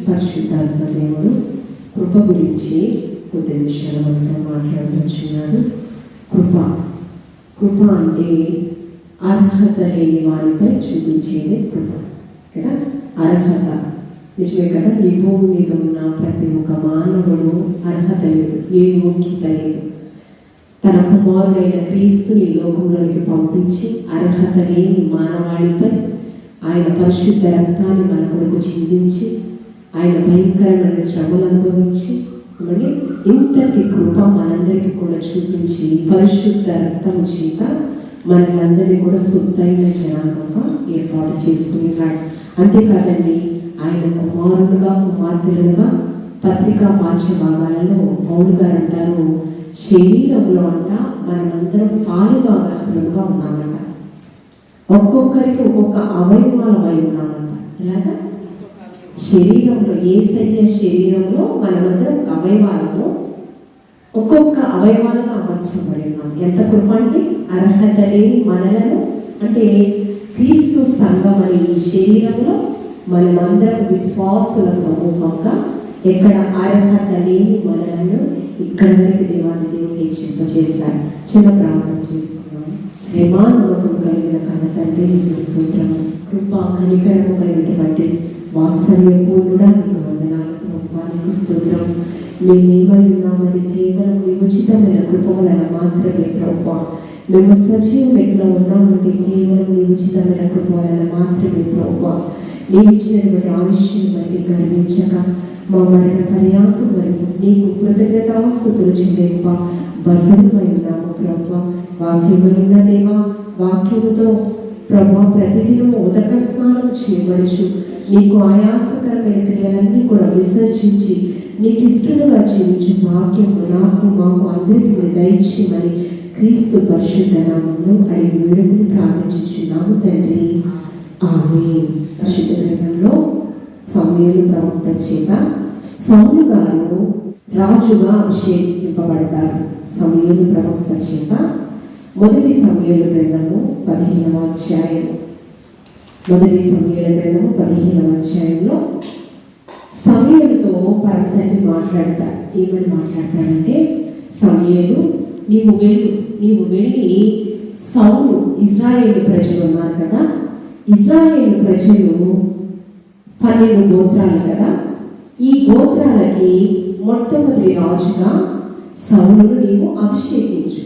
పరిశుద్ధాత్మ దేవుడు కృప గురించి కొద్ది నిమిషాలు మనతో మాట్లాడుతున్నాడు. కృప అంటే అర్హత లేని వారిపై చూపించేది కృప కదా. అర్హత నిజమే కదా. ఈ భూమి మీద ఉన్న ప్రతి ఒక్క మానవుడు అర్హత లేదు, ఏ యోగ్యత లేదు. తన కుమారుడైన క్రీస్తుని లోకంలోకి పంపించి అర్హత లేని మానవాళిపై ఆయన పరిశుద్ధ రక్తాన్ని మన కొరకు చిందించి ఆయన భయంకరమైన శ్రమలు అనుభవించి మరి ఇంతటి కృప మనందరికీ కూడా చూపించి పరిశుద్ధ రక్తం చేత మనలందరినీ కూడా శుద్ధైన జనాంగంగా ఏర్పాటు చేసుకున్నాడు. అంతేకాదండి, ఆయన కుమారుడుగా కుమార్తెలుగా పత్రికా పాఠ్య భాగాలలో పౌలు గారు అంటారు, శరీరంలో అంట మనమందరం పాలుభాగస్తులుగా ఉన్నామంట. ఒక్కొక్కరికి ఒక్కొక్క అవయవాలమై ఉన్నామంట. ఎలాగా శరీరంలో యేసయ్య శరీరంలో మనమందరం అవయవాలను ఒక్కొక్క అవయవాలను అమర్చబడి ఉన్నాం. ఎంత కృప అంటే అర్హత లేని మనలను అంటే క్రీస్తు సంఘం అనే ఈ శరీరంలో మనమందరం విశ్వాసుల సమూహంగా ఎక్కడ అర్హత లేని మనలను ఇక్కడ వరకు దేవాది దేవుడు హెచ్చింపజేస్తారు. చిన్న ప్రార్థన చేసుకున్నాము. ప్రేమ నమ్మకం కలిగిన కన్న తండ్రి చూసుకుంటాము. కృప కనికరము కలిగినటువంటి వాత్సల్యపూర్ణుడా నీకు వందనాలు ప్రభా, నీకు స్తోత్రం. మేమేమై ఉన్నామని కేవలం మీ ఉచితమైన కృప వలన మాత్రమే ప్రభా. మేము సజీవం ఎట్లా ఉన్నామంటే కేవలం మీ ఉచితమైన కృప వలన మాత్రమే ప్రభా. నీవు ఇచ్చినటువంటి ఆయుష్యం బట్టి గర్వించక మా మరణ పర్యాంతం వరకు నీకు కృతజ్ఞతాస్తుతులు చెల్లింప బద్ధులమై ఉన్నాము ప్రభా. వాక్యమైన దేవా, వాక్యముతో ప్రభా ప్రతిదినం ఉదక స్నానం చేయవచ్చు. నీకు ఆయాసకరమైన క్రియలన్నీ కూడా విసర్జించి నీకు ఇష్టలుగా జీవించు భాగ్యము నాకు మాకు అందరికీ దయచేయమని క్రీస్తు పరిశుద్ధ నామములో అడిగి వేడుకుని ప్రార్థించుచున్నాము తండ్రి, ఆమేన్. పరిశుద్ధ గ్రంథంలో సమూయేలు ప్రవక్త చేత సౌలు గారు రాజుగా అభిషేకింపబడతారు. సమూయేలు ప్రవక్త చేత మొదటి సమూయేలు గ్రంథము 15వ అధ్యాయం. మొదటి సమూయేలు గ్రంథము 15వ అధ్యాయంలో సమూయేలుతో పరమతండ్రి మాట్లాడతారు. ఏమని మాట్లాడతారంటే, సమూయేలు నీవు వెళ్ళి సౌలు ఇశ్రాయేలు ప్రజలు ఉన్నారు కదా, ఇశ్రాయేలు ప్రజలు 12 గోత్రాలు కదా, ఈ గోత్రాలకి మొట్టమొదటి రాజుగా సౌలును నీవు అభిషేకించు.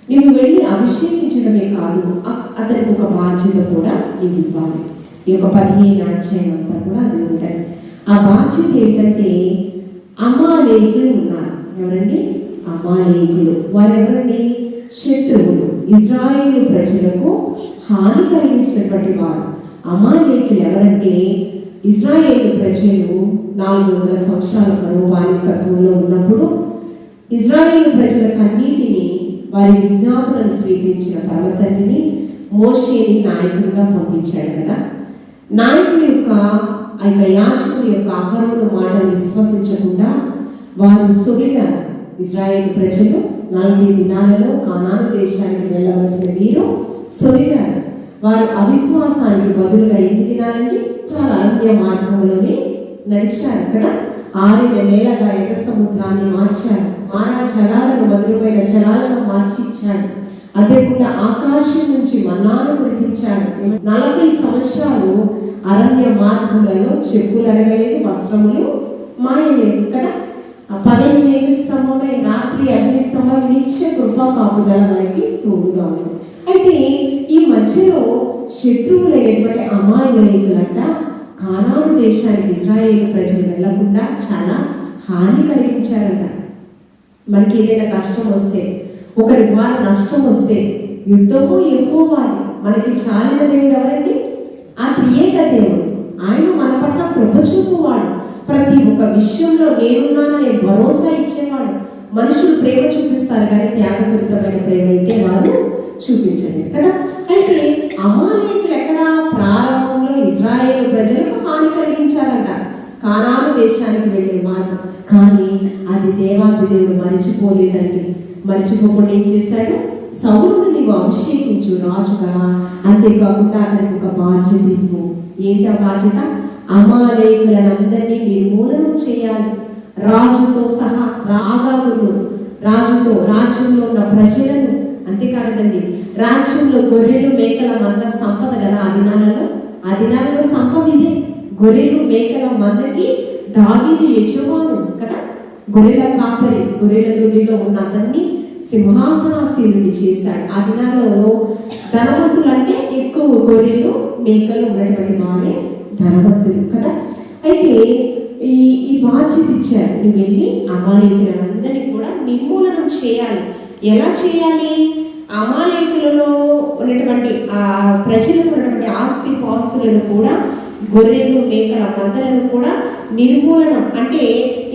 నీవు వెళ్ళి అభిషేకించడమే కాదు, అతనికి ఒక బాధ్యత కూడా నీవు ఇవ్వాలి. ఈ యొక్క 15 అధ్యాయం అంతా కూడా అది ఉంటుంది. ఆ బాధ్యత ఏంటంటే, అమాలేకులు ఉన్నారు. ఎవరండి? అమాలేకులు. వారెవరండి? శత్రువులు, ఇశ్రాయేలు ప్రజలకు హాని కలిగించినటువంటి వారు. అమాలేకులు ఎవరంటే, ఇశ్రాయేలు ప్రజలు 400 సంవత్సరాల కరువు బానిసత్వంలో ఉన్నప్పుడు ఇశ్రాయేలు ప్రజల కన్నిటిని వారి విజ్ఞాపనను స్వీకరించిన పర్వతాన్ని మోషేని నాయకుడిగా పంపించాడు కదా. నాయకుడి యొక్క ఆ యొక్క యాజకుడి యొక్క అహరోను మాటలు విశ్వసించకుండా వారు సొలిగారు. ఇశ్రాయేలు ప్రజలు 40 దినాలలో కానాను దేశానికి వెళ్ళవలసిన వీరు సొలిగారు. వారు అవిశ్వాసానికి బదులుగా 8 దినాలండి చాలా అరణ్య మార్గంలోనే నడిచారు కదా. 6 నెలలుగా ఎర్ర సముద్రాన్ని మార్చాడు. మారా జలాలను మధురమైన జలాలను మార్చి ఇచ్చాడు. అంతేకాకుండా ఆకాశం నుంచి మన్నాను కురిపించాడు. 40 సంవత్సరాలు అరణ్య మార్గములలో చెప్పులు అరగలేదు, వస్త్రములు మాయలేదు కదా. పగలు మేఘస్తంభమై రాత్రి అగ్నిస్తంభం నిత్య కృపా కాపుదల మనకి తోడుగా ఉంది. అయితే ఈ మధ్యలో శత్రువులైనటువంటి అమాయకులంట కానాను దేశానికి ఇశ్రాయేలు ప్రజలు వెళ్లకుండా చాలా హాని కలిగించారంట. మనకి ఏదైనా కష్టం వస్తే, ఒకరి ద్వారా నష్టం వస్తే యుద్ధము ఎక్కువ మనకి చాలిన దేవుడు ఎవరండి? ఆ త్రియేక దేవుడు. ఆయన మన పట్ల కృప చూపువాడు. ప్రతి ఒక్క విషయంలో నేనున్నాననే భరోసా ఇచ్చేవాడు. మనుషులు ప్రేమ చూపిస్తారు కానీ త్యాగపూరితమైన ప్రేమ అయితే వారు చూపించలేదు కదా. అయితే అమాలేకులు ఎక్కడ? ప్రారంభంలో ఇశ్రాయేలు ప్రజలకు హాని కలిగించారంట, కానాను దేశానికి వెళ్ళే మార్గం. కానీ అది దేవాది దేవుడు మర్చిపోలేదండి. మర్చిపోకుండా ఏం చేశాడు? సౌలును నీవు అభిషేకించు రాజుగా. అంతేకాకుండా అతనికి ఒక బాధ్యత ఇవ్వు. ఏంటి ఆ బాధ్యత? అమాలేకులందరినీ నీ రాజుతో సహా రాగాగును రాజ్యంలో ఉన్న ప్రజలను, అంతేకాదండి రాజ్యంలో గొర్రెలు మేకల మంద సంపద కదా ఆ దినాలలో సంపద ఇదే. గొర్రెలు మేకల మందకి దావీదు యజమాను కదా, గొర్రెల కాపరి, గొర్రెల దొడ్డిలో ఉన్న అతన్ని సింహాసనాసీనుడిని చేశాడు. ఆ దినాలలో ధనవంతులు అంటే ఎక్కువ గొర్రెలు మేకలు ఉన్నటువంటి వారే ధనవంతులు కదా. అయితే ఈ బాధ్యత ఇచ్చారు, నువ్వు వెళ్ళి అమాలేకులందరినీ కూడా నిర్మూలనం చేయాలి. ఎలా చేయాలి? అమాలేకులలో ఉన్నటువంటి ఆ ప్రజలకు ఉన్నటువంటి ఆస్తి పాస్తులను కూడా, గొర్రెలు మేకల మందలను కూడా నిర్మూలనం అంటే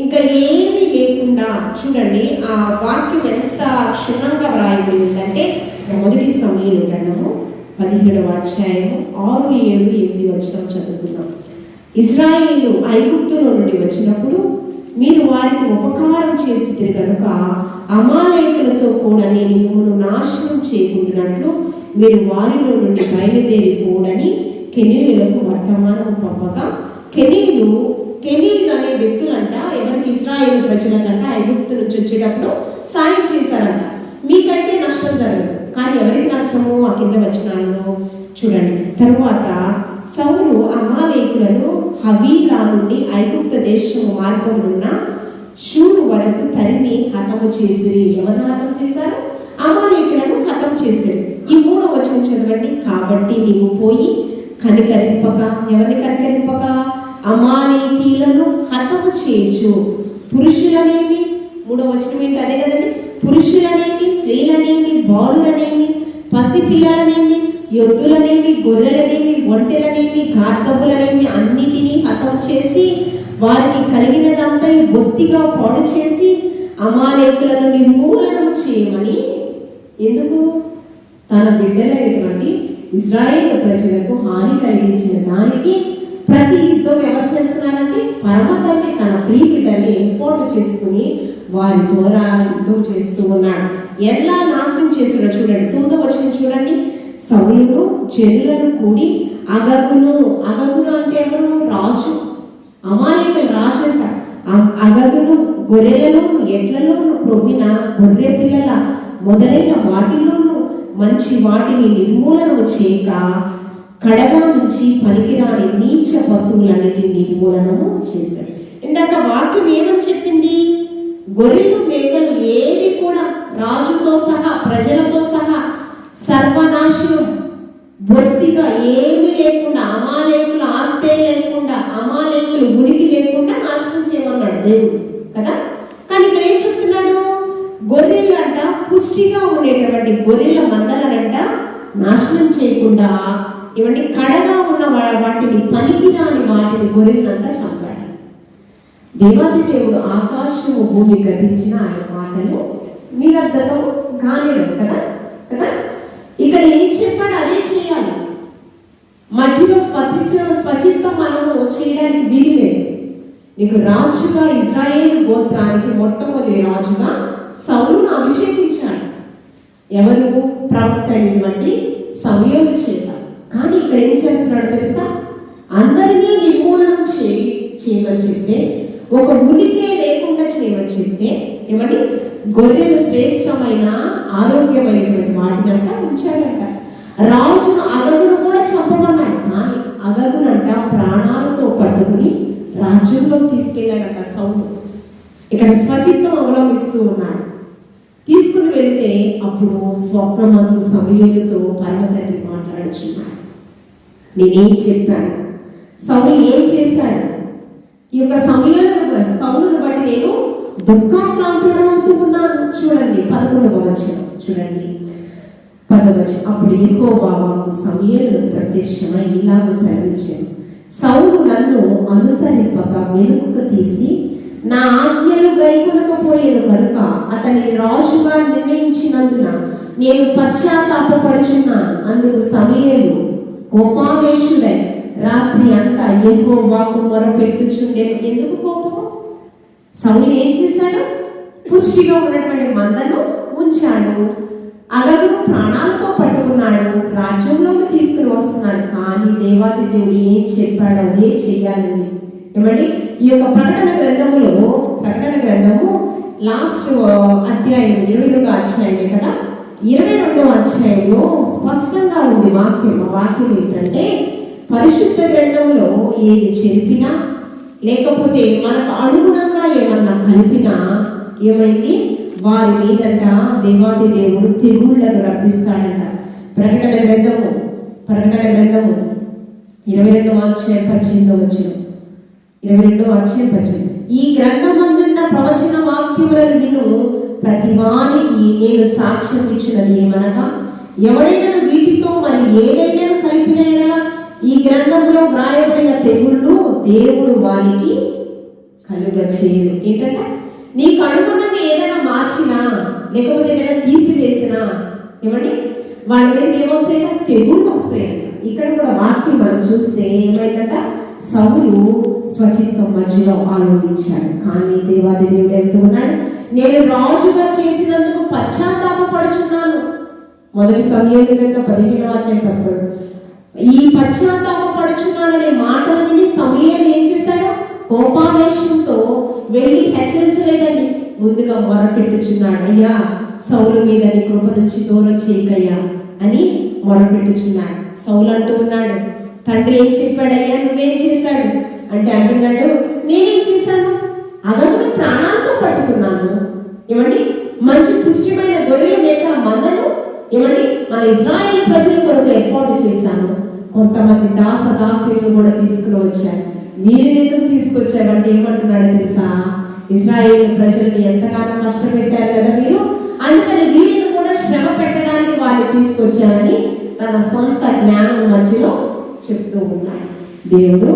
ఇంకా ఏమీ లేకుండా. చూడండి ఆ వాక్యం ఎంత క్షుణ్ణంగా వ్రాయబడిందంటే, మొదటి సమూయేలు గ్రంథము 17వ అధ్యాయము 6, 7, 8 వచనం చదువుతున్నాం. ఇశ్రాయేలు ఐగుప్తులో నుండి వచ్చినప్పుడు మీరు వారికి ఉపకారం చేసితే కనుక అమాలేకులతో కూడా నేను మిమ్మల్ని నాశనం చేయకుండానట్లు మీరు వారిలో నుండి బయలుదేరిపోడని కెనీయులకు వర్తమానం పంపగా, కెనీయులు అనే వ్యక్తులంట ఎవరికి? ఇశ్రాయేలు ప్రజలకంట ఐగుప్తు నుంచి వచ్చేటప్పుడు సాయం చేశారంట. మీకైతే నష్టం జరగదు, కానీ ఎవరికి నష్టము? ఆ కింద వచనాల్లో చూడండి. తరువాత సౌలు అమాలేకులను హవీలా నుండి ఐగుప్తు దేశము మార్గమున్న షూరు వరకు తరిమి హతము చేసిరి. ఎవరిని హతం చేశారు? అమాలేకులను హతం చేశారు. ఈ 3వ వచనం చదవండి. కాబట్టి నీవు పోయి కనికరింపక, ఎవరిని కనికరింపక? అమాలేకీలను హతము చేయొచ్చు. పురుషులనేమి, 3వ వచనం ఏంటి? అదే కదండి. పురుషులనేమి, స్త్రీలనేమి, బాలులనేమి, పసిపిల్లలనేమి, యొద్దులనేమి, గొర్రెలనేమి, ఒంటెలనేమి, గార్గబులనేమి అన్నిటినీ హతం చేసి వారికి కలిగినదంతా బొత్తిగా పాడు చేసి అమాలేకులను నిర్మూలనము చేయమని. ఎందుకు? తన బిడ్డలైనటువంటి ఇశ్రాయేలు ప్రజలకు హాని కలిగించిన దానికి ప్రతి యుద్ధం ఎవరు చేస్తున్నారంటే పరమతండ్రి తన ప్రియ బిడ్డల్ని ఏర్పాటు చేసుకుని వారి ద్వారా యుద్ధం చేస్తూ ఉన్నాడు. ఎలా నాశనం చేస్తున్నాడు చూడండి. 9వ వచనం చూడండి. సౌలును జనులను కూడి అగగును అంటే ఎవరు? రాజు, అమాలేకుల రాజు అంట. అగగును గొర్రెలను ఎడ్లలోను ప్రొవిన గొర్రె పిల్లల మొదలైన వాటిలోను మంచి వాటిని నిర్మూలనము చేయక కడగా నుంచి పనికిరాని నీచ పశువులన్నిటిని నిర్మూలనము చేశారు. ఇందాక వాక్యం ఏమని చెప్పింది? గొర్రెలు మేకలు ఏది కూడా రాజుతో సహా ప్రజలతో సహా సర్వనాశనం, బొత్తిగా ఏమీ లేకుండా, అమాలేకుల ఆస్తే లేకుండా, అమాలేకులు ఉనికి లేకుండా నాశనం చేయమన్నాడు దేవుడు కదా. కానీ ఇక్కడ ఏం చెప్తున్నాడు? గొర్రెలు అంట పుష్టిగా ఉండేటటువంటి గొర్రెల మందలనంట నాశనం చేయకుండా ఇవన్నీ కడగా ఉన్న వాటిని, పనికిరాని వాటిని గొర్రెలంట చంపాడు. దేవాది దేవుడు ఆకాశము భూమి గతించిన ఆయన మాటలు నిరర్ధకం కానివ్వదు కదా. ఇక్కడ ఏం చెప్పాడు అదే చేయాలి. మధ్యలో స్వచిత్తం మనము చేయడానికి వీలు లేదు. నీకు రాజుగా ఇశ్రాయేలు గోత్రానికి మొట్టమొదటి రాజుగా సౌలును అభిషేకించాడు. ఎవరు? ప్రవక్త అయినటువంటి సమూయేలు చేత. కానీ ఇక్కడ ఏం చేస్తున్నాడు తెలుసా? అందరినీ నిర్మూలనం చేయమని చెప్తే, ఒక ఉనికే లేకుండా చేయమని చెప్తే, ఏమని? గొర్రెలు శ్రేష్టమైన ఆరోగ్యమైనటువంటి వాటినంట ఉంచాడంట. రాజును అగగును కూడా చంపమన్నాడు. కానీ అగగునంట ప్రాణాలతో పట్టుకుని రాజ్యంలో తీసుకెళ్ళాడంట సౌలు. ఇక్కడ స్వచిత్తం అవలంబిస్తూ ఉన్నాడు. తీసుకుని వెళితే అప్పుడు స్వప్నమందు సమూయేలుతో పరమతండ్రి మాట్లాడుచున్నాడు. నేనేం చెప్పాను? సౌలు ఏం చేశాడు? ఈ యొక్క సౌలును బట్టి నేను దుఃఖాక్రాంతుడవుతూ ఉన్నాను. చూడండి 11వ వచనం చూడండి. 10వ వచనం. అప్పుడు యెహోవా సమూయేలును ప్రత్యక్షమై ఇలాగ సెలవిచ్చాను, సౌలు నన్ను అనుసరింపక వెనుకకు తీసి నా ఆజ్ఞలు గైకొనకపోయేను కనుక అతనిని రాజుగా నిర్ణయించినందున నేను పశ్చాత్తాపపడుచున్నాను. అందుకు సమూయేలు కోపావేశుడై రాత్రి అంతా యెహోవాకు మొరపెట్టుచుండెను. ఎందుకు కోపం? సౌలు ఏం చేశాడు? పుష్టిగా ఉన్నటువంటి మందను ఉంచాడు. అగగును ప్రాణాలతో పట్టుకున్నాడు, రాజ్యంలోకి తీసుకుని వస్తున్నాడు. కానీ దేవాది దేవుడు ఏం చెప్పాడు అదే చెయ్యాలని ఏమండి ఈ యొక్క ప్రకటన గ్రంథము లాస్ట్ అధ్యాయం 22వ అధ్యాయమే కదా. 22వ అధ్యాయంలో స్పష్టంగా ఉంది వాక్యం ఏంటంటే, పరిశుద్ధ గ్రంథంలో ఏది చెరిపినా లేకపోతే మనకు అనుగుణంగా ఏమన్నా కలిపినా ఏమైంది, వారి మీదంట దేవాది దేవుడు తెగుళ్లను రప్పిస్తాడంట. ప్రకటన గ్రంథము 22వ అధ్యాయం 18వ వచనం. 22వ అధ్యాయం 18. ఈ గ్రంథమందున్న ప్రవచన వాక్యములను విను ప్రతివానికి నేను సాక్ష్యం ఇచ్చినది ఏమనగా, ఎవడైనా వీటితో మరి ఏదైనా కలిపిన ఎడల ఈ గ్రంథంలో వ్రాయబడిన తెగుళ్ళు దేవుడు వారికి కలుగచేయడు. ఏంటంటే నీకు అనుగుణంగా ఏదైనా మార్చినా లేకపోతే ఏదైనా తీసివేసినా ఏమండి వాళ్ళ మీద ఏమొస్తాయి, తెగుళ్ళు వస్తాయంట. ఇక్కడ కూడా వాక్యం మనం చూస్తే ఏమైందంట, సౌలు స్వచిత్తం మధ్యలో ఆలోచించాడు. కానీ దేవాది దేవుడు అంటున్నాడు, నేను రాజుగా చేసినందుకు పశ్చాత్తాపపడుచున్నాను. మొదటి సమూయేలు 15వ అధ్యాయం 11. ఈ పశ్చాత్తాపపడుచున్నాననే మాటలు విని సమూయేలు ఏం చేశాడు, కోపావేశంతో వెళ్ళి హెచ్చరించలేదండి, ముందుగా మొరపెట్టుచున్నాడు. అయ్యా సౌలు మీద నీ కృప నుంచి దూరం చేయకయ్యా అని మొరపెట్టుచున్నాడు. సౌలు అంటూ ఉన్నాడు, తండ్రి ఏం చెప్పాడయ్యా, నువ్వేం చేశాడు అంటే అంటున్నాడు, నేనేం చేశాను, అదొక ప్రాణాలతో పట్టుకున్నాను. ఏమండి మంచి పుష్టిమైన గొర్రెల మేక మందను ఏమండి మన ఇజ్రాయేల్ ప్రజల కొరకు ఏర్పాటు చేశాను. కొంతమంది దాసీలను కూడా తీసుకుని వచ్చాను. మీరు ఎందుకు తీసుకొచ్చారంటే ఏమంటున్నాడో తెలుసా, ఇజ్రాయేల్ ప్రజల్ని ఎంతగానో కష్టపెట్టారు కదా మీరు, అందుకని వీరిని కూడా శ్రమ పెట్టడానికి వాళ్ళు తీసుకొచ్చారని తన సొంత జ్ఞానం మధ్యలో చెప్తూ ఉన్నాడు. దేవుడు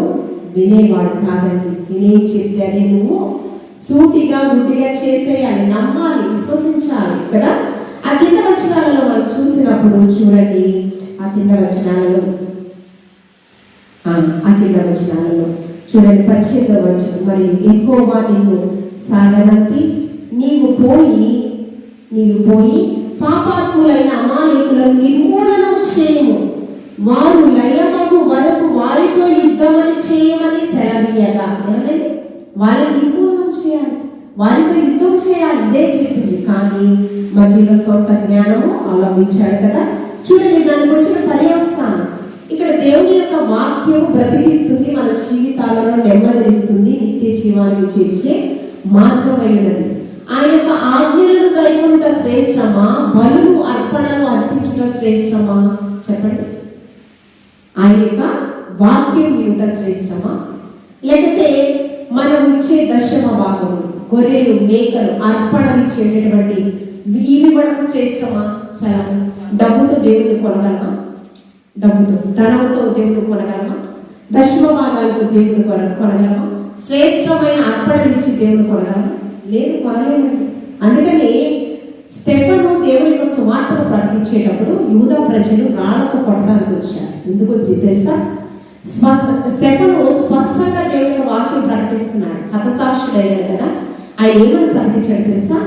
వినేవాడు కాదండి. వినే చెప్తే నువ్వు సూటిగా గుడ్డిగా చేసేయాలి, నమ్మాలి, విశ్వసించాలి కదా. ఆ కింద వచనాలలో మనం చూసినప్పుడు చూడండి, ఆ కింద వచనాలలో చూడండి 18వ వచనం. మరి యెహోవా నిన్ను సాగనంపి నీవు పోయి పాపాత్ములైన అమాయకులను నిర్మూలనం చేయము, వారు లయమగు వరకు వారితో యుద్ధమని చేయమని సెలవీయగా. ఏమండి వారిని నిర్మూలనం చేయాలి, వారితో యుద్ధం చేయాలి, ఇదే చెప్పింది. కానీ మధ్యలో సొంత జ్ఞానము అవలంబించాడు కదా. చూడండి దానికి వచ్చిన పర్యవస్థానం. ఇక్కడ దేవుని యొక్క వాక్యము బ్రతికిస్తుంది, మన జీవితాలలో నెమ్మదిస్తుంది, నిత్య జీవానికి చేర్చే మార్గమైనది. ఆయన యొక్క ఆజ్ఞలను కైకొనుట శ్రేష్టమా, బలులు అర్పణలు అర్పించుట శ్రేష్టమా చెప్పండి. ఆయన యొక్క వాక్యం వినుట శ్రేష్టమా, లేకపోతే మనం ఇచ్చే దశమ భాగము గొర్రెలు మేకలు అర్పణలు ఇచ్చేటటువంటి ఇవి కూడా శ్రేష్టమా? చాలా డబ్బుతో దేవుడిని కొనగలమా? ధనంతో దేవుడిని కొనగలమా? దశమ భాగాలతో దేవుడిని కొనగలమా? శ్రేష్టమైన అర్పణలు ఇచ్చి దేవుడిని కొనగలమా? లేదు, కొనలేమండి. అందుకని స్టెఫను దేవుని యొక్క సువార్తను ప్రకటించేటప్పుడు యూదా ప్రజలు రాళ్లతో కొట్టడానికి వచ్చారు. ఎందుకు తెలుసా? స్టెఫను స్పష్టంగా దేవుని వాక్యం ప్రకటిస్తున్నాడు, హతసాక్షుడయ్యాడు కదా. ఆయన ఏమని ప్రకటించాడు తెలుసా?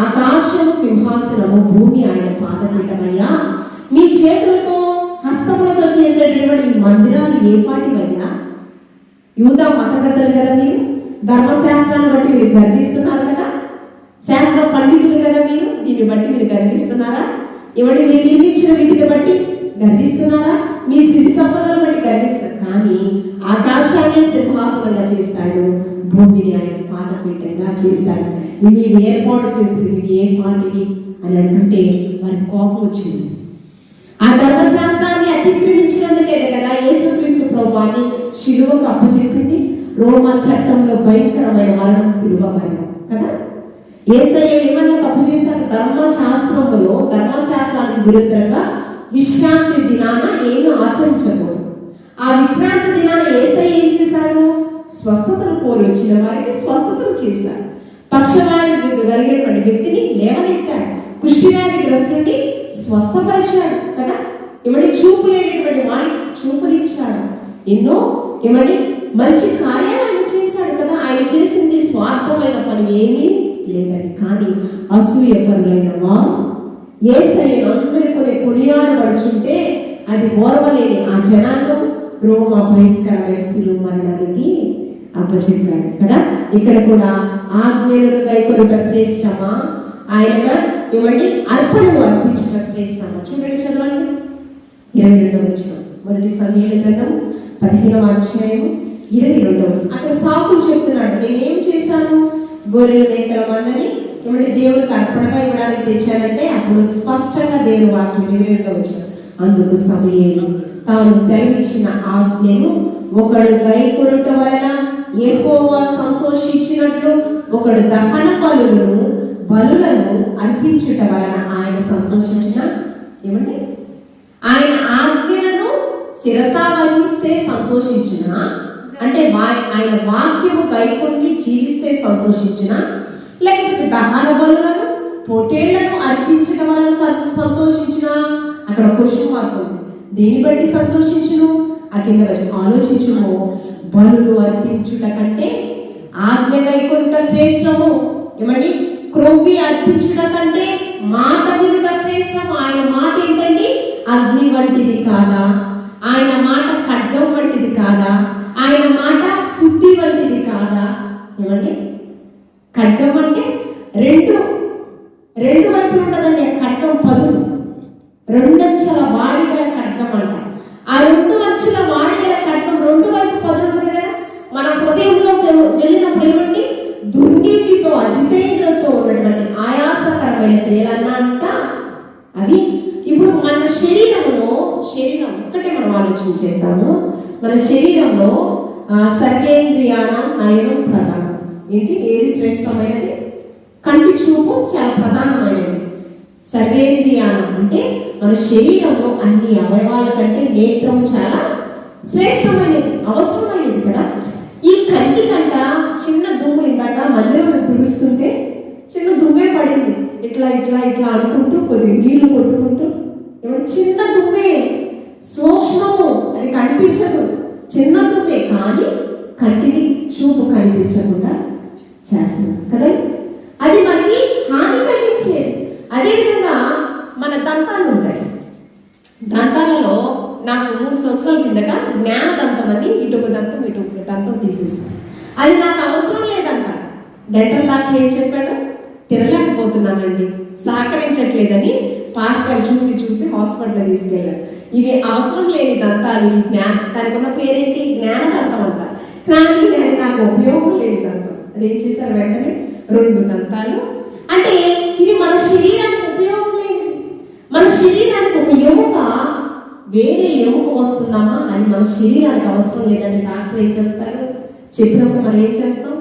ఆకాశము సింహాసనము, భూమి ఆయన పాదపీఠమయ్యా, మీ చేతులతో హస్తములతో చేసేటటువంటి ఈ మందిరాలు ఏ పాటివయ్యా? యూదా మతకర్తలు కదా, మీరు ధర్మశాస్త్రాన్ని బట్టి మీరు గర్విస్తున్నారు కదా, శాస్త్ర పండితులు కదా మీరు, దీన్ని బట్టి మీరు గర్విస్తున్నారా? ఎవరి మీరు నిర్మించిన వీటిని బట్టి గర్విస్తున్నారా? మీ సిరి సంపదలను బట్టి గర్విస్తారు. కానీ ఆకాశాన్ని సింహాసనంగా చేశాడు, భూమిని ఆయన పాదపీఠంగా చేశాడు. ఇవి ఏర్పాటు చేసింది ఇవి ఏ పాటివి అని అంటుంటే వారి కోపం వచ్చింది. ఆ ధర్మశాస్త్రాన్ని అతిక్రమించినందుకే కదా యేసుక్రీస్తు ప్రభువాన్ని శిలువకు అప్పచెప్పింది. రోమా చట్టంలో భయంకరమైన మరణం శిలువ మరణం కదా. యేసయ్య ఏమన్నా తప్పు చేశారు? ధర్మశాస్త్రానికి విరుద్ధంగా విశ్రాంతి దినాన ఏమీ ఆచరించకూడదు. ఆ విశ్రాంతి దినాన యేసయ్య ఏం చేశారు? స్వస్థతలు కోరి వచ్చిన వారికి స్వస్థతలు చేశారు. పక్షవాయువు కలిగినటువంటి వ్యక్తిని లేవనెత్తాడు, కుష్ఠవ్యాధి గ్రస్తుని స్వస్థపరిచాడు కదా. ఏమని చూపు లేనటువంటి వాడికి చూపునిచ్చాడు. ఎన్నో ఏమని మంచి కార్యాలు ఆయన చేశాడు కదా. ఆయన చేసింది స్వార్థమైన పని ఏమీ లేదని. కానీ అసూయ పరులైన వారు యేసయ్యను అందరి కొనియాడబడుచుంటే అది ఓర్వలేని ఆ జనాంగం రోమా భయంకరమైన శిలువ మరణానికి అప్పచెప్పాడు కదా. ఇక్కడ కూడా ఆజ్ఞలను గైకొనుట శ్రేష్టమా, ఆయనగా ఏమండి అర్పణను అర్పించుట శ్రేష్టమా. చూడండి, చదవండి 22వ వచనం, మొదటి సమూయేలు గ్రంథం 15వ అధ్యాయం 22వ వచనం. అక్కడ సాకులు చెప్తున్నాడు, నేనేం చేశాను, గొర్రెలు మేకల మందని ఏమంటే దేవుడికి అర్పణగా ఇవ్వడానికి తెచ్చానంటే అప్పుడు స్పష్టంగా దేవుని వాక్యం 22వ వచనం, అందుకు సమూయేలు తాను సెలవిచ్చిన ఆజ్ఞను ఒకడు గైకొనుట వలన యెహోవా సంతోషించినట్లు ఒకడు దహన బలులను అర్పించుట వలన ఆయన సంతోషించిన, ఏమంటే ఆయన ఆజ్ఞలను శిరసా వహిస్తే సంతోషించిన, అంటే ఆయన వాక్యము గైకొని జీవిస్తే సంతోషించిన, లేకపోతే దహన బలులను పొటేళ్లను అర్పించడం వలన సంతోషించిన. అక్కడ క్వశ్చన్ మార్క్ ఉంది. దేని బట్టి సంతోషించును? ఆ కింద వచ్చి ఆలోచించుము. బలులు అర్పించుట కంటే ఆజ్ఞ గైకొనుట శ్రేష్టము. ఏమండి, క్రొవ్వి అర్పించుట కంటే మాట వినుట శ్రేష్టము. ఆయన మాట ఏంటండి? అగ్ని వంటిది కాదా? ఆయన మాట ఖడ్గం వంటిది కాదా? ఆయన మాట శుద్ధి వంటిది కాదా? ఏమండి, ఖడ్గం అంటే రెండు వైపులు ఉంటుందండి. ఖడ్గం పదులు, రెండంచెల వాడిగల ఖడ్గం అంట. ఆ 2 అంచెల వాడిగల ఖడ్గం 2 వైపు పదులు ఉంటుంది కదా. మన హృదయంలో వెళ్ళినప్పుడు ఏమండి, దుర్నీతితో అజితేంద్రంతో ఉన్నటువంటి ఆయాసకరమైన క్రియలన్నా అంట అవి. ఇప్పుడు మన శరీరం ఒక్కటే మనం ఆలోచించేద్దాము. మన శరీరంలో సర్వేంద్రియానం నయనం ప్రధానం. ఏంటి, ఏది శ్రేష్టమైనది? కంటి చూపు చాలా ప్రధానమైనది. సర్వేంద్రియానం అంటే మన శరీరంలో అన్ని అవయవాల కంటే నేత్రము చాలా శ్రేష్టమైనది, అవసరమైనది కదా. ఈ కంటి కంట చిన్న దుమ్ము, ఇందాక మందిరం పిలుస్తుంటే చిన్న దుమ్మే పడింది. ఇట్లా ఇట్లా ఇట్లా అనుకుంటూ కొద్ది నీళ్లు కొట్టుకుంటూ, చిన్న దుమ్మే, సూక్ష్మము, అది కనిపించదు, చిన్న దుమ్మే, కానీ కంటిని చూపు కనిపించకుండా చేస్తుంది కదా. అది మనకి హాని కలిగించేది. అదేవిధంగా మన దంతాలు ఉంటాయి. దంతాలలో నాకు 3 సంవత్సరాల కిందట జ్ఞాన దంతం అని ఇటుక దంతం తీసేసాను. అది నాకు అవసరం లేదంట. డెంటల్ డాక్టర్ ఏం చెప్పాడు, తినలేకపోతున్నానండి, సహకరించట్లేదని పాస్టర్ చూసి హాస్పిటల్ తీసుకెళ్ళాడు. ఇవి అవసరం లేని దంతాలు, దానికి ఉన్న పేరేంటి, జ్ఞాన దంతం అంట. కానీ అది నాకు ఉపయోగం లేని దంతం. అదేం చేశారు, వెంటనే 2 దంతాలు. అంటే ఇది మన శరీరానికి ఉపయోగం లేనిది. మన శరీరానికి ఒక ఎముక, వేరే ఎముక వస్తుందమ్మా, అది మన శరీరానికి అవసరం లేదని డాక్టర్ ఏం చేస్తారు, చెప్పినప్పుడు మనం ఏం చేస్తాం,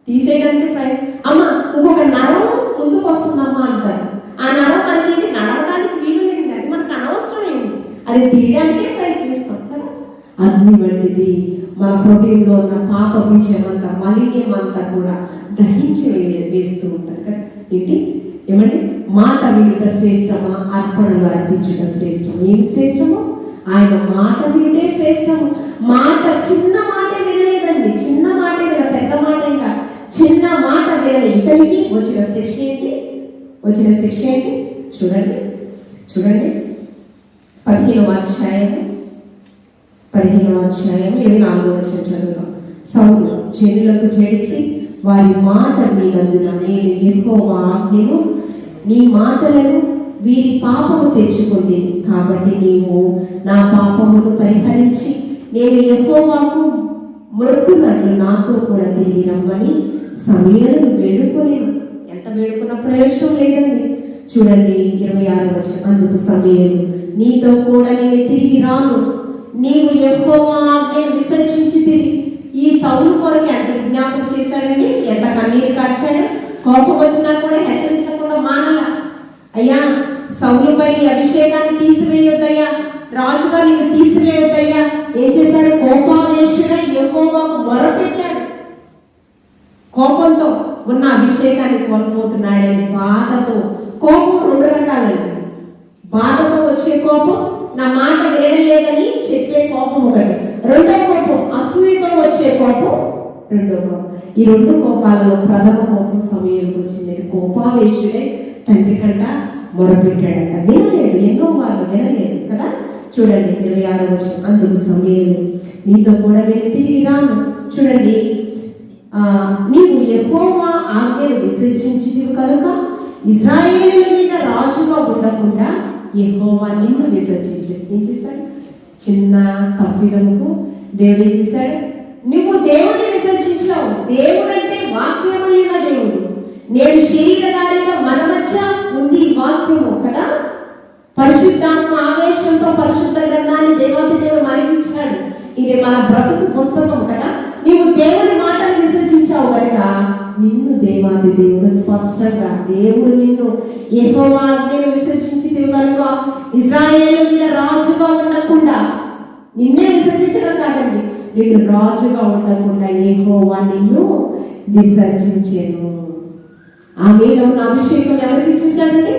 తీసేయడానికి అమ్మ ఇంకొక నరం ముందుకు వస్తుందమ్మా అంటారు. ఆ నరం మనకి నడవడానికి వీలు లేదు, అది మనకు అనవసరమైంది, అది తీయడానికే ప్రయత్నిస్తాం కదా. అగ్ని వంటిది మన హృదయంలో ఉన్న పాప బీజమంతా, మలిన్యమంతా కూడా దహించి వేస్తూ ఉంటారు కదా. ఏంటి, ఏమంటే మాట వినుట శ్రేష్టమా, అర్పణలు అర్పించుట శ్రేష్టమా? ఏం శ్రేష్టమో? ఆయన మాట వినుటే శ్రేష్టము. మాట, చిన్న మాటే వినలేదండి, చిన్న మాటే విన, పెద్ద మాట ఇంకా చిన్న మాట వినని ఇతనికి వచ్చిన శిక్ష ఏంటి? చూడండి 15వ అధ్యాయం 24వ వచనం చదువుతాం. సౌలు జనులకు చేసి వారి మాట వినందున నేను యెహోవా ఆజ్ఞను నీ మాటలను వీరి పాపము తెచ్చుకుంది, కాబట్టి నీవు నా పాపమును పరిహరించి నేను యెహోవాకు మొరటునట్లు నాతో కూడా తిరిగి రమ్మని సమూయేలును వేడుకొనెను. ఎంత వేడుకున్న ప్రయోజనం లేదండి. చూడండి 26వ వచనం, అందుకు సమూయేలు నీతో కూడా నేను తిరిగి రాను, నీవు యెహోవా ఆజ్ఞను విసర్జించి తిరిగి. ఈ సౌలు కొరకు ఎంత విజ్ఞాపన చేశాడండి, ఎంత కన్నీరు కార్చాడు. కోపం వచ్చినా కూడా హెచ్చరించకుండా మానల. అయ్యా, సౌలుపై నీ అభిషేకాన్ని తీసివేయొద్దయ్యా, రాజుగా నీవు తీసివేయొద్దయ్యా. ఏం చేశాడు? కోపావేశుడై యెహోవాకు మొరపెట్టాడు. కోపంతో ఉన్న అభిషేకాన్ని కోల్పోతున్నాడని బాధతో. కోపం 2 రకాలండి. బాధతో వచ్చే కోపం, నా మాట వినలేదని చెప్పే కోపం ఒకటి. రెండో కోపం, అసూయతో వచ్చే కోపం రెండో కోపం. ఈ 2 కోపాలలో ప్రథమ కోపం సమూయేలుకు వచ్చింది. కోపావేశుడై తండ్రి కంట మొరపెట్టాడంట. వినలేదు, ఎన్నో వాళ్ళు వినలేదు కదా. చూడండి 26వ వచనం, అందుకు సమూయేలు నీతో కూడా నేను తిరిగి రాను. చూడండి నీవు యెహోవా ఆజ్ఞను విసర్జించితివి కనుక ఇశ్రాయేలుల మీద రాజుగా ఉండకుండా యెహోవా నిన్ను విసర్జించాడు. ఏం చేశాడు? చిన్న తప్పిదముకు దేవుడు ఏం చేశాడు? నువ్వు దేవుడిని విసర్జించావు. దేవుడు అంటే వాక్యమైన దేవుడు. నేడు శరీరధారిగా మన మధ్య ఉంది వాక్యము కదా. పరిశుద్ధాత్మ ఆవేశంతో పరిశుద్ధ గ్రంథాన్ని దేవాతి దేవుడు మనకిచ్చాడు. ఇది మన బ్రతుకు పుస్తకం కదా. నీవు దేవుని మాటలు విసర్జించావు కనుక నిన్ను దేవాది దేవుడు స్పష్టంగా దేవుడు నిన్ను యెహోవా ఆజ్ఞను విసర్జించితివి కనుక ఇశ్రాయేలు మీద రాజుగా ఉండకుండా, నిన్నే విసర్జించడం కాదండి, నిన్ను రాజుగా ఉండకుండా యెహోవా నిన్ను విసర్జించెను. ఆ మీద ఉన్న అభిషేకం ఎవరికి ఇచ్చేసాడండి?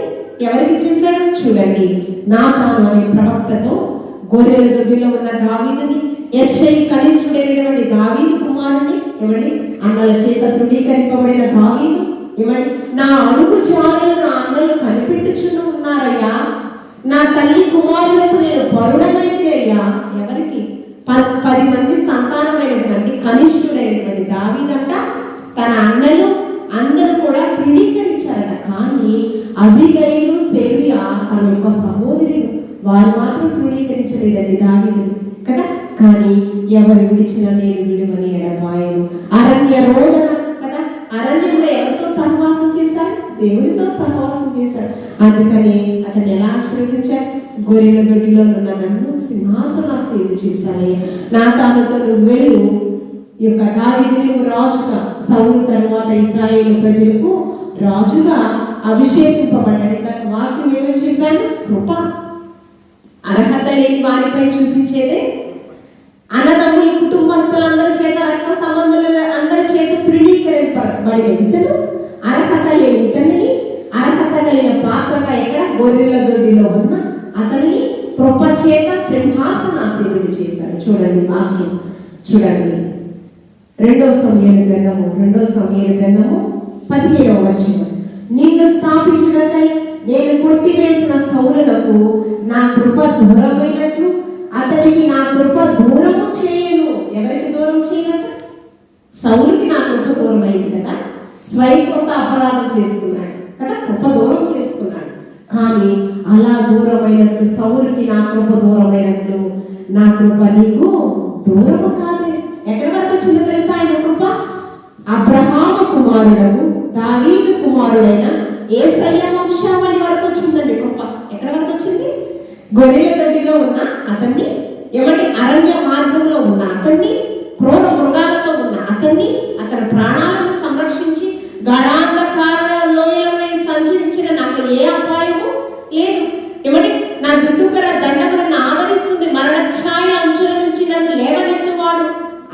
ఎవరికి ఇచ్చేసాడు? చూడండి, నాతాను అనే ప్రవక్తతో గొర్రెల దొడ్డిలో ఉన్న దావీదుని, యెష్షయి కనిష్ఠుడైనటువంటి దావీదు కుమారుని, ఏమండి, అన్నల చేత తృణీకరింపబడిన దావీదు, ఏమండి, నా అడుగు చాడలు నా అన్నలు కనిపెట్టుచుంటూ ఉన్నారయ్యా, నా తల్లి కుమారులకు నేను పరుడనైతినయ్యా. ఎవరికి? 10 మంది సంతానమైనటువంటి కనిష్ఠుడైనటువంటి దావీదంట తన అన్నలు అందరూ కూడా తృణీకరించారట. కానీ అబిగైలు, సేరుయా తన యొక్క సహోదరులు వారు మాత్రం తృణీకరించలేదండి దావీదుని కదా. కానీ ఎవరు విడిచిన నేను విడువని ఎడబాయను. అరణ్య రోదన కదా, అరణ్యంలో ఎవరితో సహవాసం చేశాడు? దేవుడితో సహవాసం చేశాడు. అందుకని అతన్ని ఎలా ఆశీర్వదించాడు? గొర్రెల దొడ్డిలో ఉన్న నన్ను సింహాసనాసీనుడు చేశానే. నాతానుతో నువ్వు వెళ్ళు, ఈ యొక్క దావీదుని రాజుగా, సౌలు తరువాత ఇశ్రాయేలు ప్రజలకు రాజుగా అభిషేకింపబడ్డాడు. ఇందాక వాక్యం ఏమని చెప్పాను? కృప. అర్హత లేని వారిపై చూపించేదే. అన్నదమ్ముల కుటుంబస్తులందరి చేత, రక్త సంబంధుల అందరి చేత తృణీకరింపబడిన ఇతను, అర్హత లేని ఇతనిని అర్హత కలిగిన పాత్రగా ఎక్కడ? గొర్రెల దొడ్డిలో ఉన్న అతనిని కృప చేత సింహాసనాసీనుడు చేశాడు. చూడండి వాక్యం, చూడండి 2 సమూయేలు గ్రంథము 15వ వచనం. నిన్ను స్థాపించుటకై నేను కొట్టివేసిన సౌలులకు నా కృప దూరమైనట్లు అతనికి నా కృప దూరము చేయను. ఎవరికి దూరం చేయగలట? సౌలుకి నా కృప దూరం అయింది కదా. స్వైకృత అపరాధం చేసుకున్నాడు కదా, కృప దూరం చేసుకున్నాడు. కానీ అలా దూరమైనట్లు, సౌలుకి నా కృప దూరమైనట్లు నా కృప నీకు దూరము కాదే. ఎక్కడి వరకు వచ్చిందో తెలుసా ఆయన కృప? అబ్రహాము కుమారుడకు దావీదు కుమారుడైన యేసయ్య వంశావళి వరకు వచ్చిందండి కృప. ఎక్కడి వరకు వచ్చింది? గొర్రెల దొడ్డిలో ఉన్న అతన్ని, ఏమంటే అరణ్య మార్గంలో ఉన్న అతన్ని, క్రూర మృగాలతో ఉన్న అతన్ని, అతని ప్రాణాలను సంరక్షించి గాఢాంధకార లోయలోనే సంచరించిన నాకు ఏ అపాయము లేదు. ఏమంటే నా దుడ్డుకర దండములను ఆదరిస్తుంది, మరణ ఛాయ అంచుల నుంచి నన్ను లేవనెత్తువాడు.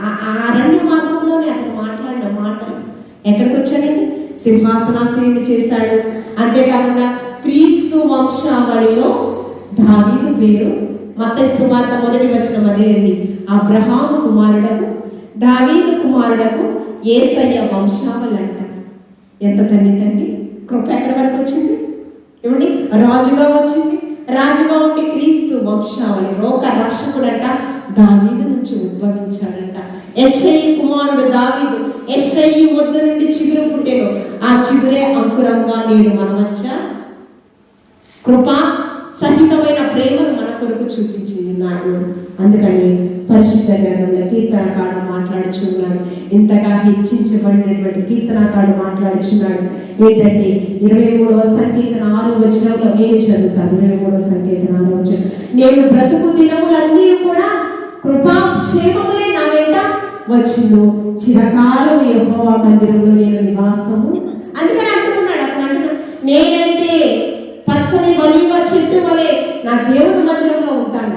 ఆ అరణ్య మార్గంలోనే అతను మాట్లాడిన మాటలు ఎక్కడికి వచ్చాడండి? సింహాసనాసీనుడు చేశాడు. అంతేకాకుండా క్రీస్తు వంశావళిలో దావీదు పేరు మత్తయి సువార్త 1వ వచనం అదేండి, అబ్రహాము కుమారుడకు దావీదు కుమారుడకు యేసయ్య వంశావళి అంట. ఎంత తండ్రి కృప ఎక్కడి వరకు వచ్చింది? ఏమండి, రాజుగా వచ్చింది. రాజుగా ఉండి క్రీస్తు వంశావళి, లోక రక్షకుడంట దావీదు నుంచి ఉద్భవించాడంట. యెష్షయి కుమారుడు దావీదు, యెష్షయి వద్ద నుండి చిగురు పుట్టేను, ఆ చిగురే అంకురంగా నేడు మన మధ్య కృప సహితమైన ప్రేమను మన కొరకు చూపించింది నాడు. అందుకని పరిశుద్ధ గ్రంథంలో కీర్తనకారుడు మాట్లాడుచున్నాడు. ఇంతగా హెచ్చించబడినటువంటి కీర్తనకారుడు మాట్లాడుచున్నాడు ఏంటంటే 23వ సంకీర్తన 6వ వచనంలో నేను చదువుతాను. 23వ సంకీర్తన 6వ వచనం. నేను బ్రతుకు దినములన్నీ కూడా కృపాక్షేమములే నా వెంట వచ్చును, చిరకాలం యెహోవా మందిరంలో నేను నివాసము. అందుకని అంటున్నాడు, అతను అంటున్నాడు, నేనైతే పచ్చని ఒలీవ చెట్టు వలె నా దేవుని మందిరంలో ఉంటాను.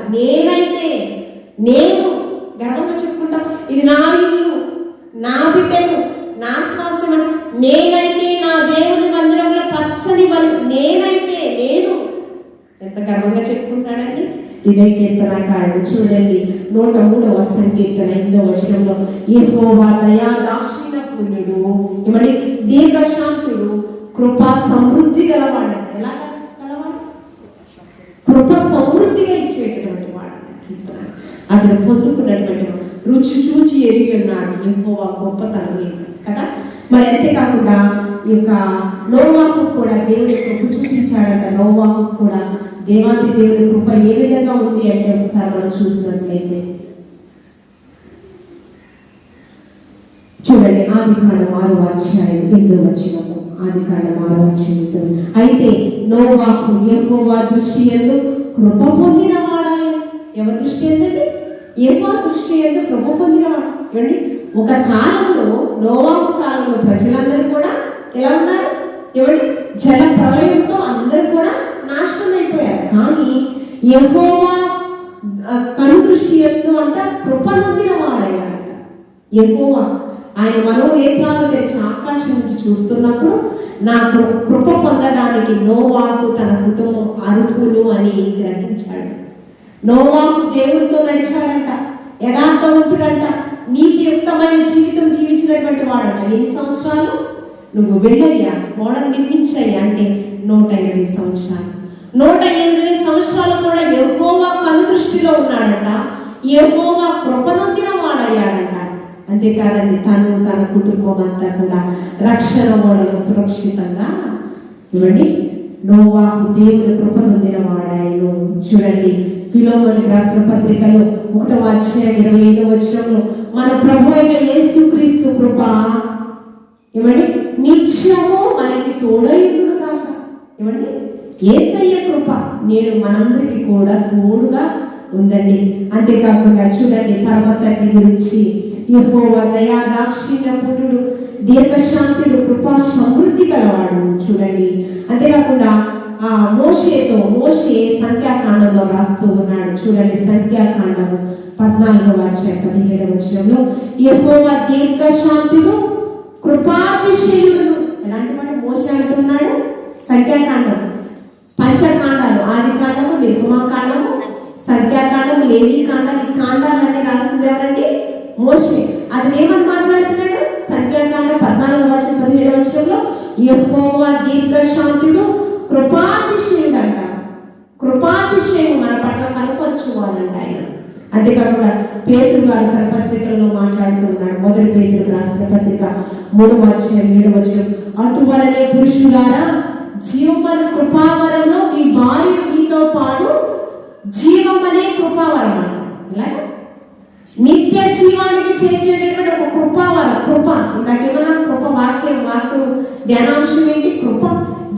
నేను గర్వంగా చెప్పుకుంటాం, ఇది నా ఇల్లు, నా బిడ్డలు, నా శ్వాసం. నేనైతే నా దేవుని మందిరంలో పచ్చని నేను ఎంత గర్వంగా చెప్పుకుంటాడండి. ఇదే కీర్తనకారుడు చూడండి 103వ సంకీర్తన 8వ వచనంలో, యెహోవా దయా దాక్షిణ పూర్ణుడు, ఏమండి దీర్ఘశాంతుడు, కృపా సమృద్ధి గలవాడు. ఎలా గలవాడు? కృప సమృద్ధిగా ఇచ్చేటటువంటి వాడు. అతను పొందుకున్నటువంటి రుచి చూచి ఎరిగి ఉన్నాడు యెహోవా గొప్పతనం కదా. మరి అంతేకాకుండా ఈ యొక్క నోవాహు కూడా దేవుడి కృప చూపించాడంట. నోవాహు కూడా దేవాది దేవుడి కృప ఏ విధంగా ఉంది అంటే ఒకసారి మనం చూసినట్లయితే చూడండి, ఆదికాండం 6వ అధ్యాయం 8వ వచనము. ఆదికాండం 6వ అధ్యాయం. అయితే నోవాహు యెహోవా దృష్టి యందు కృప పొందినవాడాయె. ఎవరి దృష్టి ఏంటండి? యెహోవా దృష్టి యందు కృప పొందినవాడు. ఏమండి, ఒక కాలంలో నోవాహు కాలంలో ప్రజలందరూ కూడా ఎలా ఉన్నారు? ఏమండి, జల ప్రళయంతో అందరూ కూడా నాశనం అయిపోయారు. కానీ యెహోవా కను దృష్టి యందు అంట కృప పొందినవాడయ్యాడు. యెహోవా ఆయన మనోనేత్రాలు తెరిచి ఆకాశం నుంచి చూస్తున్నప్పుడు నా కృప పొందడానికి నోవాహు తన కుటుంబం అర్హులు అని గ్రహించాడు. నోవాహు దేవుడితో నడిచాడంట, యథార్థవంతుడంట, నీతియుక్తమైన జీవితం జీవించినటువంటి వాడంట. ఎన్ని సంవత్సరాలు? నువ్వు వెళ్ళయ్యా మోడల్ నిర్మించయ్యా అంటే 180 సంవత్సరాలు. 180 సంవత్సరాలు కూడా యెహోవా కను దృష్టిలో ఉన్నాడంట. యెహోవా కృపనొందిన వాడయ్యాడంట. అంతేకాదండి, తన కుటుంబం అంతా కూడా రక్షణ ఓడలో సురక్షితంగా ఇవ్వండి నోవాహు దేవుని కృప నొందిన వాడాయను. చూడండి, ఫిలోమోనుకు రాసిన పత్రికలో 1వ అధ్యాయం 25వ వచనంలో మన ప్రభు అయిన యేసుక్రీస్తు కృప ఏమండి నిత్యము మనకి తోడైండును కాక. ఏమండి, యేసయ్య కృప నేడు మనందరికీ కూడా తోడుగా ఉందండి. అంతేకాకుండా చూడండి, పరమ తండ్రి గురించి యెహోవా దయా దాక్షిణ్యపూర్ణుడు, దీర్ఘశాంతుడు, కృపా సమృద్ధి గలవాడు. చూడండి, అంతేకాకుండా మోషే సంఖ్యాకాండంలో రాస్తూ ఉన్నాడు. చూడండి, సంఖ్యాకాండము 14వ అధ్యాయం 17వ వచనంలో యెహోవా దీర్ఘశాంతుడు, కృపాతిశయుడు. ఎలాంటి మాట మోషే అంటున్నాడు? సంఖ్యాకాండం, పంచకాండాలు, ఆదికాండము, నిర్గమకాండము, సంఖ్యాకాండము, లేవీ కాండాలు, ఈ కాండాలన్నీ రాసింది ఎవరండి? మోషే. అతను ఏమని మాట్లాడుతున్నాడు? సంఖ్యాకాండం 14వ అధ్యాయం 17వ వచనంలో యెహోవా దీర్ఘశాంతుడు, కృపాతిశయుడు అంట. కృపాతిశయం మన పట్ల కనపరచుకోవాలంట ఆయన. అంతేకాకుండా పేతురు గారు తన పత్రికల్లో మాట్లాడుతున్నాడు. 1 పేతురు రాసిన పత్రిక 3వ అధ్యాయం 7వ వచనం, అటువలనే పురుషులారా జీవమనే కృపావరంలో మీ భార్యను మీతో పాటు జీవమనే కృపావరం అంట. ఇలాగా నిత్య జీవానికి చేర్చేటటువంటి ఒక కృపావరం. కృప ఇందాకేమన్నా కృప వాక్యం ధ్యానాంశం ఏంటి? కృప,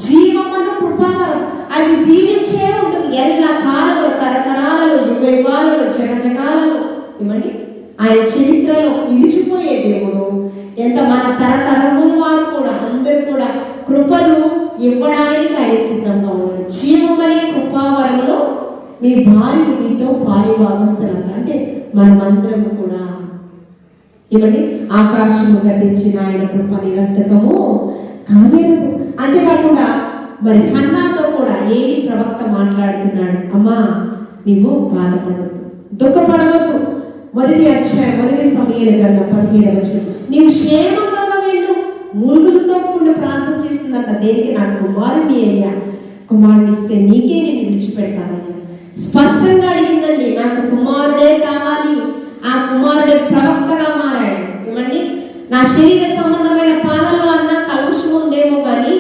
జీవమను కృపావరం. అది జీవించే ఉంటుంది ఎల్ల కాలంలో, తరతరాలలో, యుగాలలో, జగజగాలలో. ఏమండి, ఆయన చరిత్రలో నిలిచిపోయే దేవుడు. ఎంత మన తరతరముల వారు కూడా అందరూ కూడా కృపను ఇవ్వడానికి ఆయన సిద్ధంగా ఉన్నాడు. జీవమనే కృపావరంలో మీ భార్యను మీతో పాలిభాగస్తులు. అంటే మనమందరం కూడా ఇవ్వండి ఆకాశము గతించిన ఆయన కృప నిరర్థకము కానేరదు. అంతేకాకుండా మరి హన్నాతో కూడా ఏలి ప్రవక్త మాట్లాడుతున్నాడు, అమ్మా నీవు బాధపడవద్దు, దుఃఖపడవద్దు. 1వ అధ్యాయం 1 సమూయేలు గ్రంథం 17వ వచనం, నీవు క్షేమంగా వెళ్ళు. మూలుగులతో కూడిన ప్రార్థన చేసిందంట. దేనికి? నాకు కుమారుని అయ్యా, కుమారుని ఇస్తే నీకే నేను విడిచిపెడతానయ్యా. స్పష్టంగా అడిగిందండి, నాకు కుమారుడే కావాలి. ఆ కుమారుడే ప్రవక్తగా మారాడు. ఏమండి, నా శరీర సంబంధమైన పాలనలో అన్న కల్మషం ఉందేమో కానీ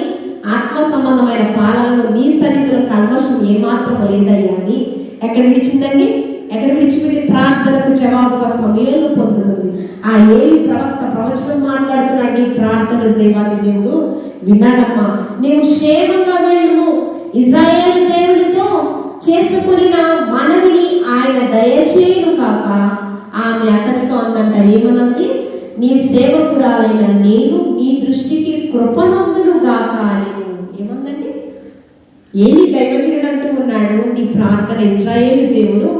ఆత్మ సంబంధమైన పాలనలో నీ సన్నిధిలో కల్మషం ఏమాత్రం లేదయ్యా అని ఎక్కడ విడిచిందండి? ఎక్కడ విడిచిపెట్టి ప్రార్థనకు జవాబుగా సమయంలో పొందుతుంది. ఆ ఏలి ప్రవక్త ప్రవచనం మాట్లాడుతున్నాడు, నీ ప్రార్థనలు దేవాది దేవుడు విన్నాడమ్మా, నీవు క్షేమంగా వెళ్ళు. ఇశ్రాయేలు దేవుడితో చేసుకున్న మనవిని ఆయన దయచేయును కాక. ఆమె అతనితో అందంట, ఏమనంది? నీ సేవకురాలైన నేను నీ దృష్టికి కృపనందును గాక అని. ఏమందండి? ఏలి దైవజనుడు అంటూ ఉన్నాడు, నీ ప్రార్థన ఇశ్రాయేలు దేవుడు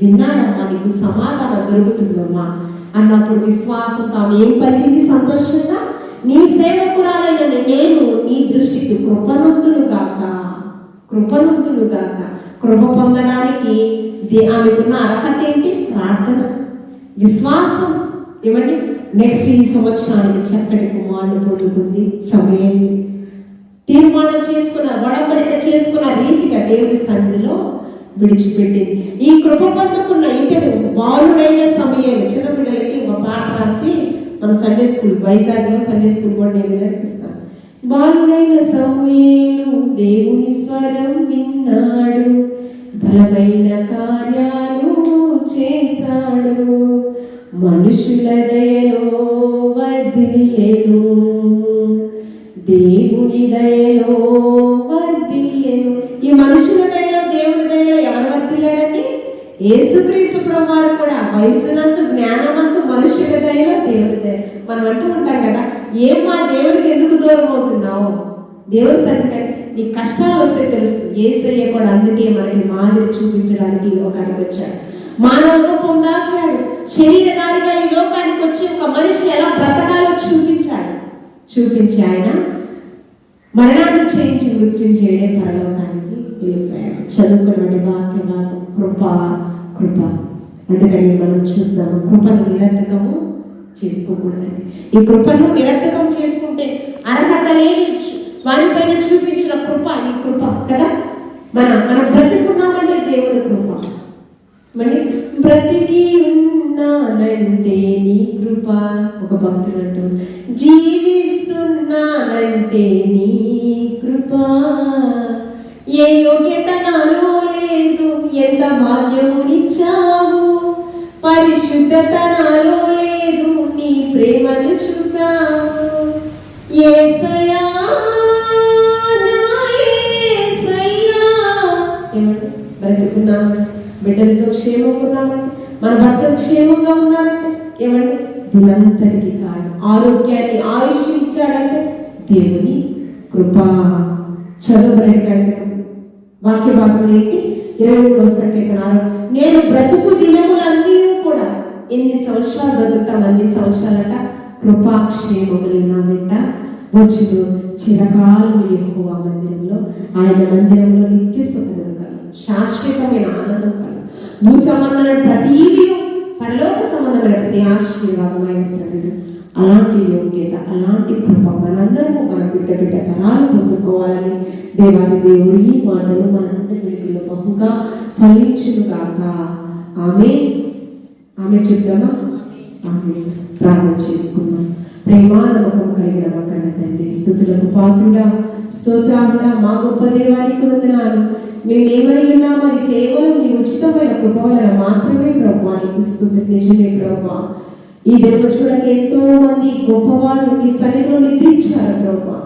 విన్నాడమ్మా, నీకు సమాధానం దొరుకుతుందమ్మా అన్నప్పుడు విశ్వాసంతో ఆమె ఏం పలికింది సంతోషంగా? నీ సేవకురాలైన నేను నీ దృష్టికి కృపనందును గాక. కృపనందును గాక. కృప పొందడానికి ఆమెకున్న అర్హత ఏంటి? ప్రార్థన, విశ్వాసం. ఏమండి, నెక్స్ట్ ఈ సంవత్సరానికి చక్కటి కుమారుడు పొందుకుంది. సమయం తీర్మానం చేసుకున్న, వడబడిక చేసుకున్న రీతిగా దేవుని సన్నిధిలో విడిచిపెట్టింది. ఈ కృప పొందుకున్న ఇతడు బాలుడైన సమయం చిన్నపిల్లలకి ఒక పాట రాసి మన సండే స్కూల్ వైజాగ్లో సండే స్కూల్ కూడా నేను నడిపిస్తాను. బాలుడైన సమూయేలు దేవుని స్వరం విన్నాడు, బలమైన కార్యాలు చేశాడు, మనుషుల దయలో వర్ధిల్లెను, దేవుని దయలో వర్ధిల్లెను. ఈ మనుషుల దయలో దేవుని దయలో ఎవరు వర్ధిల్లాడండి? యేసుక్రీస్తు ప్రభువారు కూడా వయసునందు జ్ఞానమందు మనుషుల దయలో దేవుని దయ. మనం అంటూ ఉంటాం కదా, మా దేవుడికి ఎందుకు దూరం అవుతున్నావు? దేవుడి సన్నిధి నీ కష్టాలు వస్తే తెలుస్తుంది. యేసయ్య కూడా అందుకే మనకి మాదిరి చూపించడానికి ఈ లోకానికి వచ్చాడు. మానవ రూపం దాచాడు, శరీరధారిగా ఈ లోకానికి వచ్చి ఒక మనిషి ఎలా బ్రతకాలో చూపించి ఆయన మరణాన్ని చేయించి మృత్యుం చేయడే పరలోకానికి వెళ్ళిపోయాడు. చదువుకున్నటువంటి వాక్య భాగం కృప. అందుకని మనం చూస్తాము, కృపను నిరర్థకము చేసుకోకూడదండి. ఈ కృపను నిరర్థకం చేసుకుంటే అర్హత లేని వారిపైన చూపించిన కృప ఈ కృప కదా. మనం బ్రతికున్నామంటే దేవుని కృప. మరి బ్రతికి ఉన్నానంటే నీ కృప. ఒక భక్తుడు అంటూ, జీవిస్తున్నానంటే నీ కృప. ఏ యోగ్యత నాలో లేదు, ఎంత భాగ్యమునిచ్చావు, పరిశుద్ధత నాలో లేదు, నీ ప్రేమను చూపావు. యేసయ్యా ఏమంటే బ్రతుకున్నామంటే, బిడ్డలతో క్షేమంగా ఉన్నామంటే, మన భర్తలు క్షేమంగా ఉన్నారంటే ఏమంటే దినంతటికి కాదు, ఆరోగ్యాన్ని ఆయుష్ ఇచ్చాడంటే దేవుని కృప. చదువుబడి వాక్య భాగం ఏంటి? 23వ సంకీర్తన, నేను బ్రతుకు దినములన్నీ కూడా ఎన్ని సంవత్సరాలు బ్రతుకుతాం, అన్ని సంవత్సరాలట కృపాక్షేమములు నా వెంట వచ్చును. చిరకాలం యెహోవా మందిరంలో, ఆయన మందిరంలో నిత్య సుఖములు కలు, శాశ్వతమైన ఆనందం కలు, భూ సంబంధమైన ప్రతీది పరలోక సంబంధమైన ప్రతి ఆశీర్వాదమైన సన్నిధి. అలాంటి యోగ్యత, అలాంటి కృప మనందరము మన బిడ్డ తరాలు పొందుకోవాలని దేవాది దేవుడు ఈ మాటలు మనందరిలో బహుగా ఫలించును గాక. ఆమె చెప్తామా? ప్రార్థన చేసుకున్నాం. ప్రేమానమ్మకం కలిగిన మా కన్న తండ్రి, స్తుతులకు పాత్రుడా, స్తోత్రాలుడా, మా గొప్ప దేవానికి వందనాలు. మేము ఏమై ఉన్నామో అది కేవలం నీ ఉచితమైన కృప వలన మాత్రమే ప్రభువా. నీకు స్తుతి. నిజమే ప్రభువా, ఈ దినం చూడక ఎంతో మంది గొప్పవారు నీ సన్నిధిలో నిద్రించారు ప్రభువా.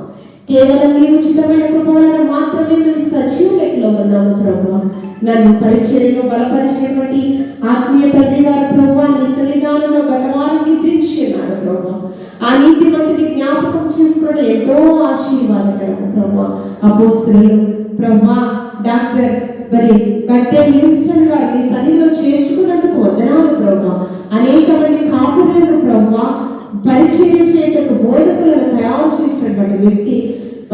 కేవలం నీ ఉచితమైన కృప వలన మాత్రమే మేము సజీవ లెక్కలో ఉన్నాము ప్రభువా. నన్ను పరిచర్యలో బలపరిచినటువంటి ఆత్మీయ తండ్రి గారు ప్రభువా, నీ సన్నిధానంలో గత వారు నిద్రించున్నారు ప్రభువా. ఆ నీతిమంతుని జ్ఞాపకం చేసుకోవడం ఎంతో ఆశీర్వాదకరం ప్రభువా. అపోస్తలులు ప్రభువా, డాక్టర్ గద్దె లివింగ్స్టన్ గారు నీ సన్నిధిలో చేర్చుకున్నందుకు వందనాలు ప్రభువా. అనేక మంది కాపురులను ప్రభువా పరిచర్య చేయటకు బోధకులను తయారు చేసినటువంటి వ్యక్తి,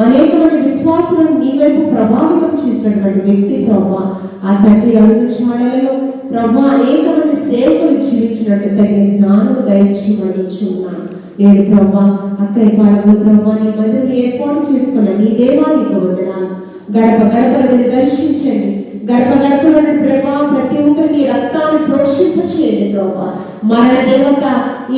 అనేక మంది విశ్వాసులను నీ వైపు ప్రభావితం చేసినటువంటి వ్యక్తి ప్రభువా. ఆ తండ్రి అడుగు చాడలలో ప్రభువా అనేక మంది సేవకులు జీవించినట్టు తగిన జ్ఞానము దయచేయమనుచున్నాను. నేను ప్రభువా అక్కయ్య పాలన ప్రభువా నీ మందిరం ఏర్పాటు చేసుకున్న నీ దేవానికి వందనాలు. గడప గడపలను దర్శించండి. గడప గడపలో ప్రభా ప్రతి ఒక్కరిని రక్తాన్ని ప్రోక్షింపచేయండి ప్రభా. మరణ దేవత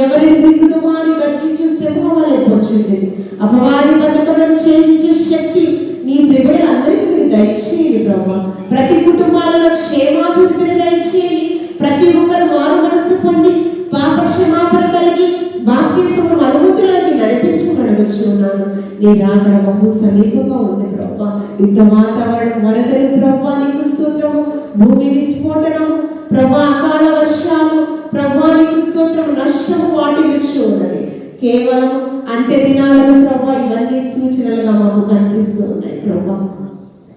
ఎవరిని మిగుదుమో అని గర్జించే సింహం వలె పొంచుంది. అపవాది బతుకలను ఛేదించే శక్తి నీ ప్రియులందరికీ మీరు దయచేయండి ప్రభా. ప్రతి కుటుంబాలలో క్షేమాభివృద్ధిని దయచేయండి. ప్రతి ఒక్కరు మారు మనసు పొంది పాప క్షమాపణ కలిగి బాప్తిస్మం అనుమతులకి నడిపించమనవచ్చున్నాను. నీ రాకడ బహు సమీపంగా ఉంది ప్రభా. యుద్ధ వాతావరణం, వరదలు ప్రభా నీకు స్తోత్రము, భూమి విస్ఫోటనము ప్రభా, అకాల వర్షాలు ప్రభా నీకు స్తోత్రము, నష్టము వాటిల్లుచు ఉన్నది. కేవలం అంత్య దినాలను ప్రభా ఇవన్నీ సూచనలుగా మాకు కనిపిస్తూ ఉన్నాయి ప్రభా.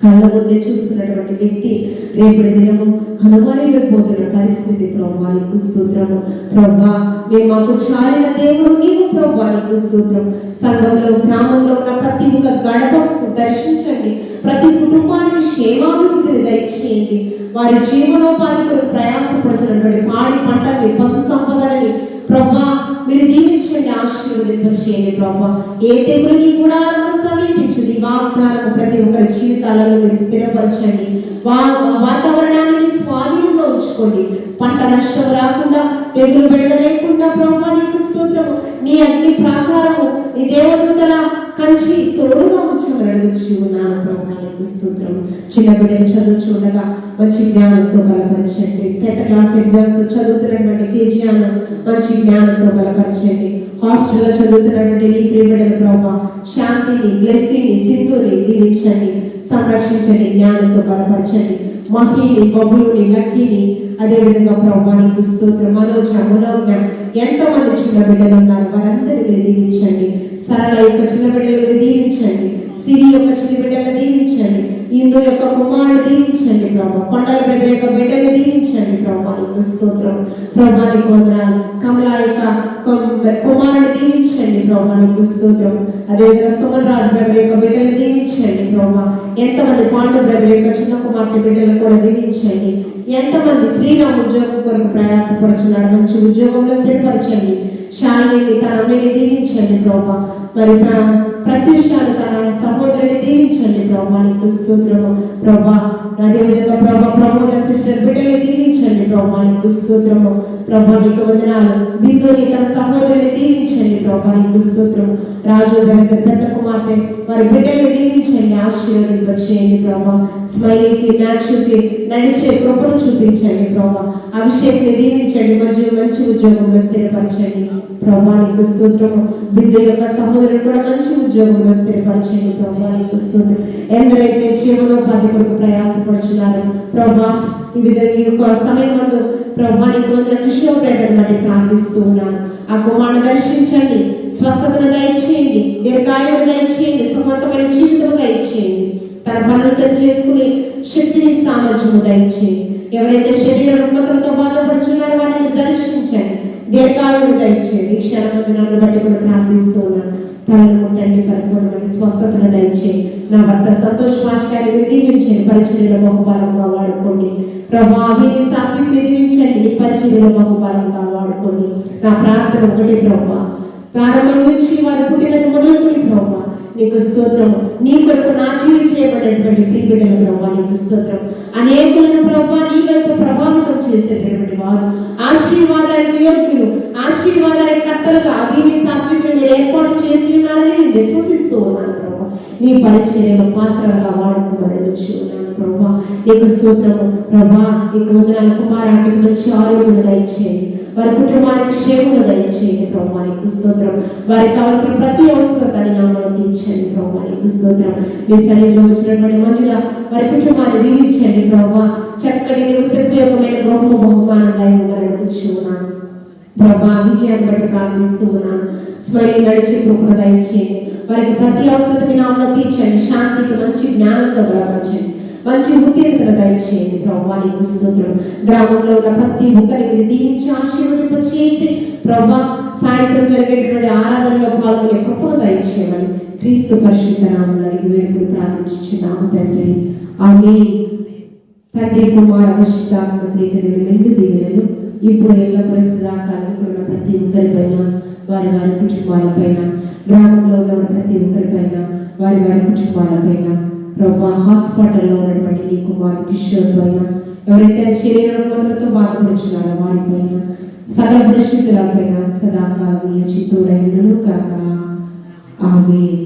కళ్ళ ముందే చూస్తున్నటువంటి వ్యక్తి రేపటి దినము కనుమరుగైపోతున్న పరిస్థితి ప్రభా నీకు స్తోత్రము ప్రభా. మేము మాకు చాలిన దేవుడు నీవు ప్రభా నీకు స్తోత్రం. సంఘంలో గ్రామంలో ఉన్న ప్రతి ఒక్క గడపను దర్శించండి. ప్రతి కుటుంబానికి క్షేమాభివృద్ధిని దయచేయండి. వారి జీవనోపాధి కొరకు ప్రయాసపడుతున్నటువంటి పాడి పంటల్ని, పశు సంపదలని ప్రభా మీరు దీవించండి, ఆశీర్వదింపచేయండి ప్రభా. ఏ తెగులుని కూడా సమీపించండి. వాగ్దానము ప్రతి ఒక్కరి జీవితాలలో మీరు స్థిరపరచండి. వాతావరణాన్ని స్వాధీనంలో ఉంచుకోండి. పంట నష్టం రాకుండా, తెగులు బిడద లేకుండా ప్రభా నీకు స్తోత్రము. నీ అగ్ని ప్రాకారము, నీ దేవదూతల కంచి తోడుగా ఉంచమని అడుగుచు ఉన్నాను ప్రభా నీకు స్తోత్రము. చిన్న బిడ్డలు చదువుతుండగా మంచి జ్ఞానంతో బలపరచండి. 10th క్లాస్ ఎగ్జామ్స్ చదువుతున్నటువంటి కేజీఆర్ను మంచి జ్ఞానంతో బలపరచండి. హాస్టల్లో చదువుతున్నటువంటి నీ ప్రియబిడ్డలు ప్రభా శాంతిని, బ్లెస్సింగ్ని, సింధుని దీవించండి, సంరక్షించండి, జ్ఞానంతో బలపరచండి. మహిని, బబులుని, లక్కీని, అదేవిధంగా ప్రభా నీకు స్తోత్రం. మనోజ, మనోజ్ఞ, ఎంతోమంది చిన్న బిడ్డలు ఉన్నారు, వారందరినీ దీవించండి. సరళ యొక్క చిన్న బిడ్డలను దీవించండి. సిరి యొక్క చిన్న బిడ్డలను దీవించండి. ఇందు యొక్క కుమారుడు దీవించండి ప్రభా. కొండల బిడ్డ యొక్క బిడ్డని దీవించండి ప్రభా నీకు స్తోత్రం. ప్రభా నీకు వందనాలు. కమల యొక్క కుమారుని దీవించండి ప్రభా నీకు స్తోత్రం. అదేవిధంగా సుమన్ రాజు బ్రదర్ యొక్క బిడ్డలు దీవించండి ప్రభా. ఎంతమంది పాండు బ్రదర్ యొక్క చిన్న కుమార్తె బిడ్డలు కూడా దీవించండి. ఎంతమంది శ్రీరామ్ ఉద్యోగం కొరకు ప్రయాసపడుచున్నాడు, మంచి ఉద్యోగంలో స్థిరపరచండి. శాలిని తన అమ్మని దీవించండి ప్రభా. మరి ప్రత్యుషాలు తన సహోదరుని దీవించండి ప్రభా నీకు స్తోత్రము ప్రభా. అదేవిధంగా ప్రభా ప్రమోద సిస్టర్ బిడ్డని దీవించండి ప్రభా నీకు స్తోత్రము ప్రభా నీకు వందనాలు. బిందుని తన సహోదరుని దీవించండి ప్రభా నీకు స్తోత్రము. రాజు గారి పెద్ద కుమార్తె వారి బిడ్డల్ని దీవించండి, ఆశీర్వదింపచేయండి ప్రభా. స్మైలీకి, మ్యాచ్కి నడిచే కృపను చూపించండి ప్రభా. అభిషేక్ని దీవించండి, మంచి ఉద్యోగంలో స్థిరపరచండి ప్రభా నీకు స్తోత్రము. బిడ్డ యొక్క సహోదరుడు కూడా మంచి ఉద్యోగంలో స్థిరపరచండి ప్రభా నీకు స్తోత్రం. ఎందరైతే జీవనోపాధి కొరకు ప్రయాసపడుచున్నారు ప్రభా, ఈ విధంగా సమయం ముందు ప్రభా నీకు వందన కిషోర్ బ్రదర్ బట్టి ప్రార్థిస్తూ ఉన్నాను. ఆ కుమారుని దర్శించండి, స్వస్థతను దయచేయండి, దీర్ఘాయువును దయచేయండి, సుమంతమైన జీవితం దయచేయండి. తన పనులతో చేసుకుని శక్తిని, సామర్థ్యము దయచేయండి. ఎవరైతే శరీర రుగ్మతలతో బాధపడుతున్నారో వారిని దర్శించండి, దీర్ఘాయువును దయచేయండి. ఈ క్షణమందు నన్ను బట్టి కూడా ప్రార్థిస్తూ ఉన్నాను. తలను ముట్టండి, పరిపూర్ణమైన స్వస్థతను దయచేయండి. నా భర్త సంతోష్ మాస్టర్ని దీవించండి, పరిచర్యలో బహుభారంగా వాడుకోండి ప్రభా. వీరి సాత్వికుని దీవించండి, నీ పరిచర్యలో బహుభారంగా వాడుకోండి. నా ప్రార్థన ఒకటి ప్రభా, ప్రారంభం నుంచి వారు పుట్టినది మొదలుకొని ప్రభా నీకు స్తోత్రము. నీ కొరకు నా చేయబడినటువంటి ప్రియబిడ్డల ప్రభా నీకు స్తోత్రం. అనేకులను ప్రభా నీ వైపు ప్రభావితం చేసేటటువంటి వారు, ఆశీర్వాదానికి యోగ్యులు, ఆశీర్వాదానికి కర్తలుగా వీరి సాత్వికులు మీరు ఏర్పాటు చేసి ఉన్నారని నేను విశ్వసిస్తూ ఉన్నాను ప్రభా. నీ పరిచర్యలో పాత్రగా వాడుకోమని వచ్చి ఉన్నాను ప్రభా నీకు స్తోత్రము ప్రభా. నీకు వందనాలు. కుమారానికి మంచి ఆరోగ్యం దయచేయండి, వారి కుటుంబానికి క్షేమము దయచేయండి ప్రభా నీకు స్తోత్రం. వారికి కావాల్సిన ప్రతి అవసరతని నామములో తీర్చండి ప్రభా నీకు స్తోత్రం. మీ శరీరంలో వచ్చినటువంటి మంజుల వారి కుటుంబాన్ని దీవించండి ప్రభా. చక్కటి నివసోపయోగమైన బహుమానంగా ఇవ్వాలని వచ్చి ఉన్నాను ప్రభా. విజయాన్ని బట్టి ప్రార్థిస్తూ ఉన్నాను. స్మైలి నడిచే కృపను దయచేయండి. వారికి ప్రతి అవసరతని నామములో తీర్చండి. శాంతికి మంచి జ్ఞానంతో బలపరచండి, మంచి ఉత్తీర్ణత దయచేయండి ప్రభా నీకు స్తోత్రం. గ్రామంలో ఉన్న ప్రతి ఒక్కరికి దీవించి ఆశీర్వదింప చేసి ప్రభా సాయంత్రం జరిగేటటువంటి ఆరాధనలో పాల్గొనే కృపను దయచేయమని క్రీస్తు పరిశుద్ధ నామములో అడిగి వేడుకుని ప్రార్థించుచున్నాము తండ్రి, ఆమేన్. తండ్రి, కుమార పరిశుద్ధాత్మ త్రియేక నిండు దీవెనలు ఇప్పుడు ఎల్లప్పుడూ సదాకాలం ఉన్న ప్రతి ఒక్కరిపైన, వారి కుటుంబాలపైన, గ్రామంలో ఉన్న ప్రతి ఒక్కరిపైన, వారి కుటుంబాలపైన ప్రభా, హాస్పిటల్లో ఉన్నటువంటి నీ కుమారుడు కిషోర్ పైన, ఎవరైతే శరీర రుగ్మతలతో బాధపడుచున్నారో వారిపైన, సకల పరిశుద్ధులపైన సదాకాలం నిలిచి తోడైనను కాక. ఆమేన్.